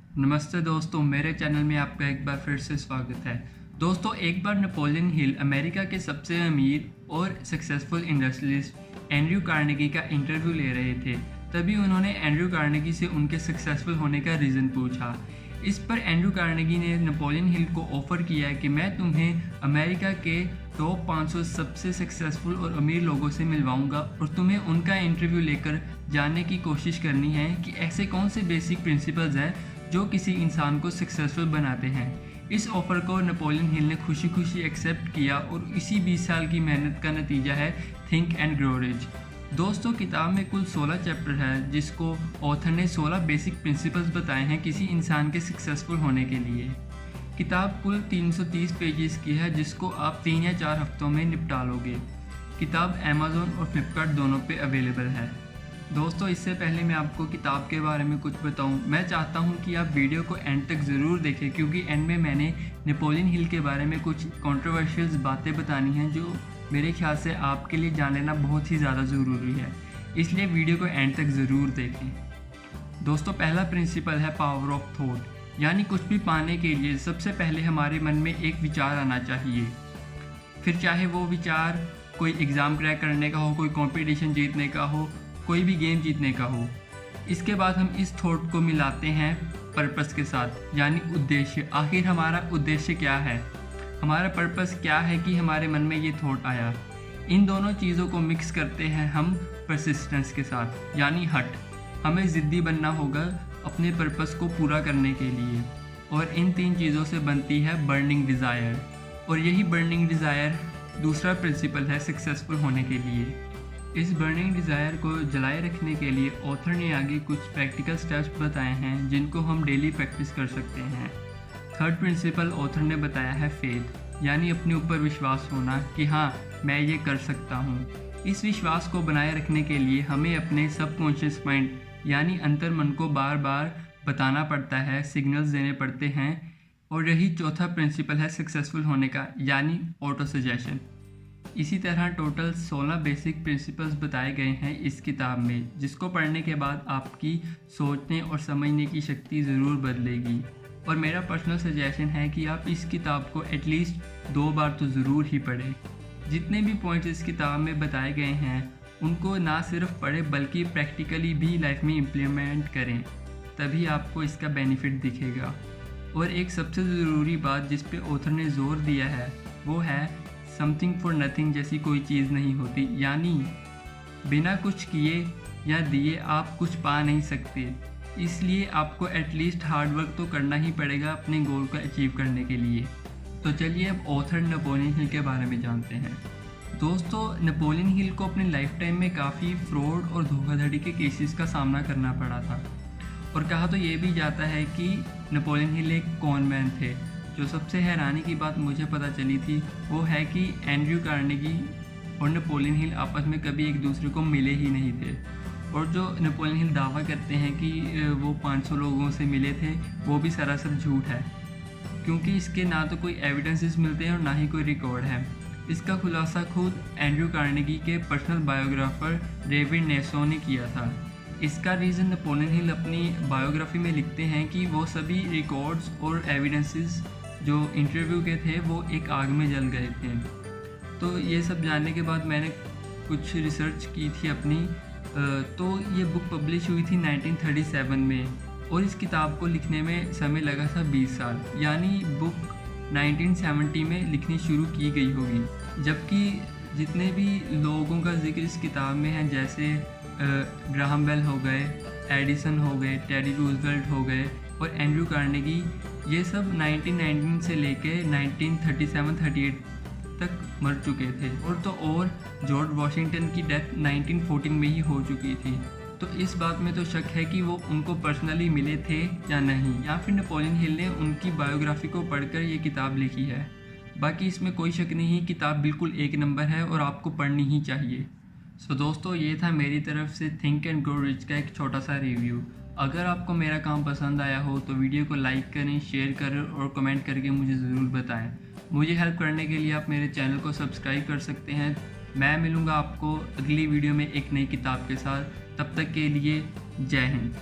नमस्ते दोस्तों, मेरे चैनल में आपका एक बार फिर से स्वागत है। दोस्तों, एक बार नेपोलियन हिल अमेरिका के सबसे अमीर और सक्सेसफुल इंडस्ट्रियलिस्ट एंड्रयू कार्नेगी का इंटरव्यू ले रहे थे। तभी उन्होंने एंड्रयू कार्नेगी से उनके सक्सेसफुल होने का रीज़न पूछा। इस पर एंड्रयू कार्नेगी ने नेपोलियन हिल को ऑफ़र किया कि मैं तुम्हें अमेरिका के टॉप 500 सबसे सक्सेसफुल और अमीर लोगों से मिलवाऊंगा और तुम्हें उनका इंटरव्यू लेकर जानने की कोशिश करनी है कि ऐसे कौन से बेसिक प्रिंसिपल्स हैं जो किसी इंसान को सक्सेसफुल बनाते हैं। इस ऑफ़र को नेपोलियन हिल ने खुशी खुशी एक्सेप्ट किया और इसी 20 साल की मेहनत का नतीजा है थिंक एंड ग्रो रिच। दोस्तों, किताब में कुल 16 चैप्टर है जिसको ऑथर ने 16 बेसिक प्रिंसिपल्स बताए हैं किसी इंसान के सक्सेसफुल होने के लिए। किताब कुल 330 पेजेस की है जिसको आप 3 या 4 हफ्तों में निपटा लोगे। किताब अमेज़न और फ्लिपकार्ट दोनों पे अवेलेबल है। दोस्तों, इससे पहले मैं आपको किताब के बारे में कुछ बताऊं, मैं चाहता हूं कि आप वीडियो को एंड तक ज़रूर देखें क्योंकि एंड में मैंने नेपोलियन हिल के बारे में कुछ कंट्रोवर्शियल बातें बतानी हैं जो मेरे ख्याल से आपके लिए जान लेना बहुत ही ज़्यादा ज़रूरी है, इसलिए वीडियो को एंड तक ज़रूर देखें। दोस्तों, पहला प्रिंसिपल है पावर ऑफ थॉट, यानी कुछ भी पाने के लिए सबसे पहले हमारे मन में एक विचार आना चाहिए। फिर चाहे वो विचार कोई एग्ज़ाम क्रैक करने का हो, कोई कॉम्पिटिशन जीतने का हो, कोई भी गेम जीतने का हो। इसके बाद हम इस थॉट को मिलाते हैं पर्पस के साथ, यानी उद्देश्य। आखिर हमारा उद्देश्य क्या है, हमारा पर्पस क्या है कि हमारे मन में ये थॉट आया। इन दोनों चीज़ों को मिक्स करते हैं हम परसिस्टेंस के साथ, यानी हट। हमें ज़िद्दी बनना होगा अपने पर्पस को पूरा करने के लिए, और इन 3 चीज़ों से बनती है बर्निंग डिज़ायर। और यही बर्निंग डिज़ायर दूसरा प्रिंसिपल है सक्सेसफुल होने के लिए। इस बर्निंग डिज़ायर को जलाए रखने के लिए ऑथर ने आगे कुछ प्रैक्टिकल स्टेप्स बताए हैं जिनको हम डेली प्रैक्टिस कर सकते हैं। थर्ड प्रिंसिपल ऑथर ने बताया है फेथ, यानी अपने ऊपर विश्वास होना कि हाँ, मैं ये कर सकता हूँ। इस विश्वास को बनाए रखने के लिए हमें अपने सबकॉन्शियस माइंड यानी अंतर मन को बार बार बताना पड़ता है, सिग्नल्स देने पड़ते हैं। और यही चौथा प्रिंसिपल है सक्सेसफुल होने का, यानी ऑटो सजेशन। इसी तरह टोटल 16 बेसिक प्रिंसिपल्स बताए गए हैं इस किताब में, जिसको पढ़ने के बाद आपकी सोचने और समझने की शक्ति ज़रूर बदलेगी। और मेरा पर्सनल सजेशन है कि आप इस किताब को एटलीस्ट 2 बार तो ज़रूर ही पढ़ें। जितने भी पॉइंट्स इस किताब में बताए गए हैं उनको ना सिर्फ पढ़ें बल्कि प्रैक्टिकली भी लाइफ में इम्प्लीमेंट करें, तभी आपको इसका बेनिफिट दिखेगा। और एक सबसे ज़रूरी बात जिस पे ऑथर ने ज़ोर दिया है वो है समथिंग फॉर नथिंग जैसी कोई चीज़ नहीं होती, यानी बिना कुछ किए या दिए आप कुछ पा नहीं सकते। इसलिए आपको एटलीस्ट हार्ड वर्क तो करना ही पड़ेगा अपने गोल को अचीव करने के लिए। तो चलिए अब ऑथर नेपोलियन हिल के बारे में जानते हैं। दोस्तों, नेपोलियन हिल को अपने लाइफ टाइम में काफ़ी फ्रॉड और धोखाधड़ी के केसेस का सामना करना पड़ा था। और कहा तो ये भी जाता है कि नेपोलियन हिल एक कॉन मैन थे। जो सबसे हैरानी की बात मुझे पता चली थी वो है कि एंड्रयू कार्नेगी और नेपोलियन हिल आपस में कभी एक दूसरे को मिले ही नहीं थे। और जो नेपोलियन हिल दावा करते हैं कि वो 500 लोगों से मिले थे, वो भी सरासर झूठ है, क्योंकि इसके ना तो कोई एविडेंसेस मिलते हैं और ना ही कोई रिकॉर्ड है। इसका खुलासा खुद एंड्रयू कार्नेगी के पर्सनल बायोग्राफर डेविड नेसो ने किया था। इसका रीज़न नेपोलियन हिल अपनी बायोग्राफी में लिखते हैं कि वो सभी रिकॉर्ड्स और एविडेंसेस जो इंटरव्यू के थे वो एक आग में जल गए थे। तो ये सब जानने के बाद मैंने कुछ रिसर्च की थी अपनी। तो ये बुक पब्लिश हुई थी 1937 में और इस किताब को लिखने में समय लगा था 20 साल, यानी बुक 1970 में लिखनी शुरू की गई होगी। जबकि जितने भी लोगों का जिक्र इस किताब में है, जैसे ग्राहम बेल हो गए, एडिसन हो गए, टेडी रूजवेल्ट हो गए और एंड्रयू कार्नेगी, ये सब 1919 से लेके 1937-38 तक मर चुके थे। और जॉर्ज वाशिंगटन की डेथ 1914 में ही हो चुकी थी। तो इस बात में तो शक है कि वो उनको पर्सनली मिले थे या नहीं, या फिर नेपोलियन हिल ने उनकी बायोग्राफी को पढ़कर ये किताब लिखी है। बाकी इसमें कोई शक नहीं, किताब बिल्कुल एक नंबर है और आपको पढ़नी ही चाहिए। सो दोस्तों, ये था मेरी तरफ से थिंक एंड ग्रो रिच का एक छोटा सा रिव्यू। अगर आपको मेरा काम पसंद आया हो तो वीडियो को लाइक करें, शेयर करें और कमेंट करके मुझे ज़रूर बताएं। मुझे हेल्प करने के लिए आप मेरे चैनल को सब्सक्राइब कर सकते हैं। मैं मिलूँगा आपको अगली वीडियो में एक नई किताब के साथ। तब तक के लिए जय हिंद।